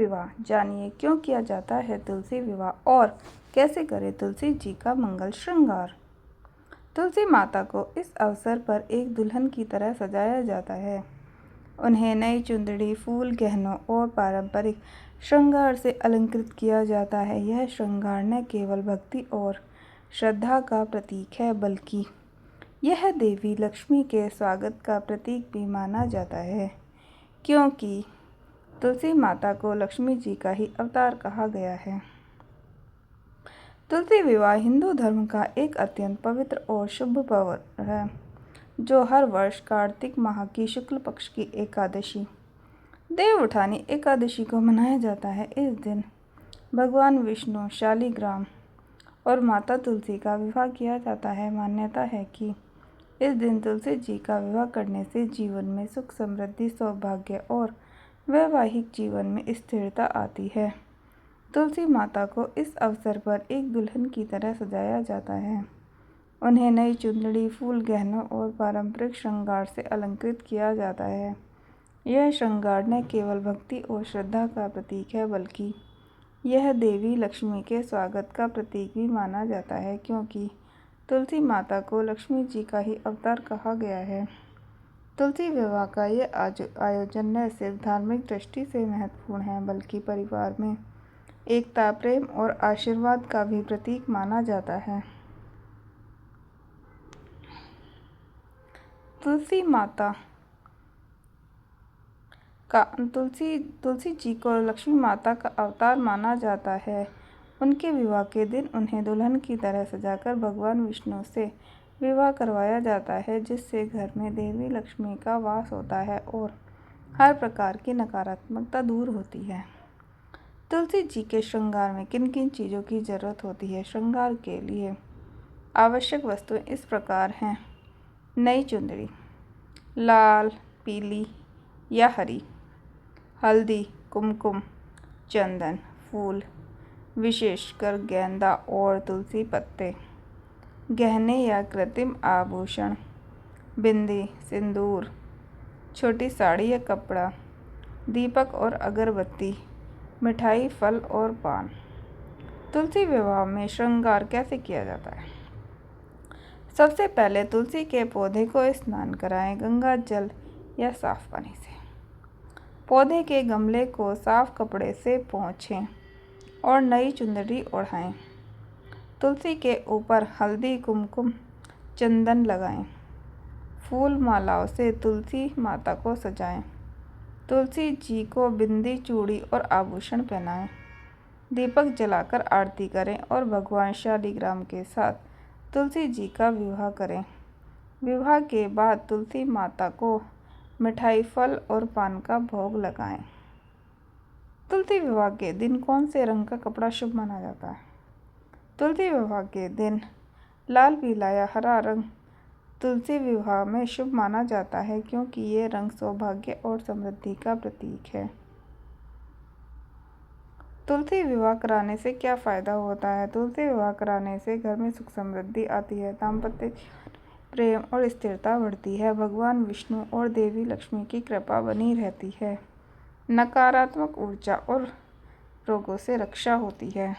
विवाह, जानिए क्यों किया जाता है तुलसी विवाह और कैसे करे तुलसी जी का मंगल श्रृंगार। तुलसी माता को इस अवसर पर एक दुल्हन की तरह सजाया जाता है। उन्हें नई चुंदड़ी, फूल, गहनों और पारंपरिक श्रृंगार से अलंकृत किया जाता है। यह श्रृंगार न केवल भक्ति और श्रद्धा का प्रतीक है, बल्कि यह देवी लक्ष्मी के स्वागत का प्रतीक भी माना जाता है, क्योंकि तुलसी माता को लक्ष्मी जी का ही अवतार कहा गया है। तुलसी विवाह हिंदू धर्म का एक अत्यंत पवित्र और शुभ पर्व है, जो हर वर्ष कार्तिक माह की शुक्ल पक्ष की एकादशी, देवउठानी एकादशी को मनाया जाता है। इस दिन भगवान विष्णु, शालिग्राम और माता तुलसी का विवाह किया जाता है। मान्यता है कि इस दिन तुलसी जी का विवाह करने से जीवन में सुख, समृद्धि, सौभाग्य और वैवाहिक जीवन में स्थिरता आती है। तुलसी माता को इस अवसर पर एक दुल्हन की तरह सजाया जाता है। उन्हें नई चुंदड़ी, फूल, गहनों और पारंपरिक श्रृंगार से अलंकृत किया जाता है। यह श्रृंगार न केवल भक्ति और श्रद्धा का प्रतीक है, बल्कि यह देवी लक्ष्मी के स्वागत का प्रतीक भी माना जाता है, क्योंकि तुलसी माता को लक्ष्मी जी का ही अवतार कहा गया है। तुलसी विवाह का ये आयोजन न सिर्फ धार्मिक दृष्टि से महत्वपूर्ण है, बल्कि परिवार में एकता, प्रेम और आशीर्वाद का भी प्रतीक माना जाता है। तुलसी जी को लक्ष्मी माता का अवतार माना जाता है। उनके विवाह के दिन उन्हें दुल्हन की तरह सजाकर भगवान विष्णु से विवाह करवाया जाता है, जिससे घर में देवी लक्ष्मी का वास होता है और हर प्रकार की नकारात्मकता दूर होती है। तुलसी जी के श्रृंगार में किन किन चीज़ों की जरूरत होती है? श्रृंगार के लिए आवश्यक वस्तुएं इस प्रकार हैं। नई चुंदड़ी, लाल, पीली या हरी, हल्दी, कुमकुम, चंदन, फूल, विशेषकर गेंदा और तुलसी पत्ते, गहने या कृत्रिम आभूषण, बिंदी, सिंदूर, छोटी साड़ी या कपड़ा, दीपक और अगरबत्ती, मिठाई, फल और पान। तुलसी विवाह में श्रृंगार कैसे किया जाता है? सबसे पहले तुलसी के पौधे को स्नान कराएं, गंगा जल या साफ पानी से। पौधे के गमले को साफ कपड़े से पोंछें और नई चुंदड़ी ओढ़ाएं। तुलसी के ऊपर हल्दी, कुमकुम, चंदन लगाएं। फूल मालाओं से तुलसी माता को सजाएं। तुलसी जी को बिंदी, चूड़ी और आभूषण पहनाएं। दीपक जलाकर आरती करें और भगवान शालिग्राम के साथ तुलसी जी का विवाह करें। विवाह के बाद तुलसी माता को मिठाई, फल और पान का भोग लगाएं। तुलसी विवाह के दिन कौन से रंग का कपड़ा शुभ माना जाता है? तुलसी विवाह के दिन लाल, पीला या हरा रंग तुलसी विवाह में शुभ माना जाता है, क्योंकि ये रंग सौभाग्य और समृद्धि का प्रतीक है। तुलसी विवाह कराने से क्या फायदा होता है? तुलसी विवाह कराने से घर में सुख, समृद्धि आती है, दाम्पत्य प्रेम और स्थिरता बढ़ती है, भगवान विष्णु और देवी लक्ष्मी की कृपा बनी रहती है, नकारात्मक ऊर्जा और रोगों से रक्षा होती है।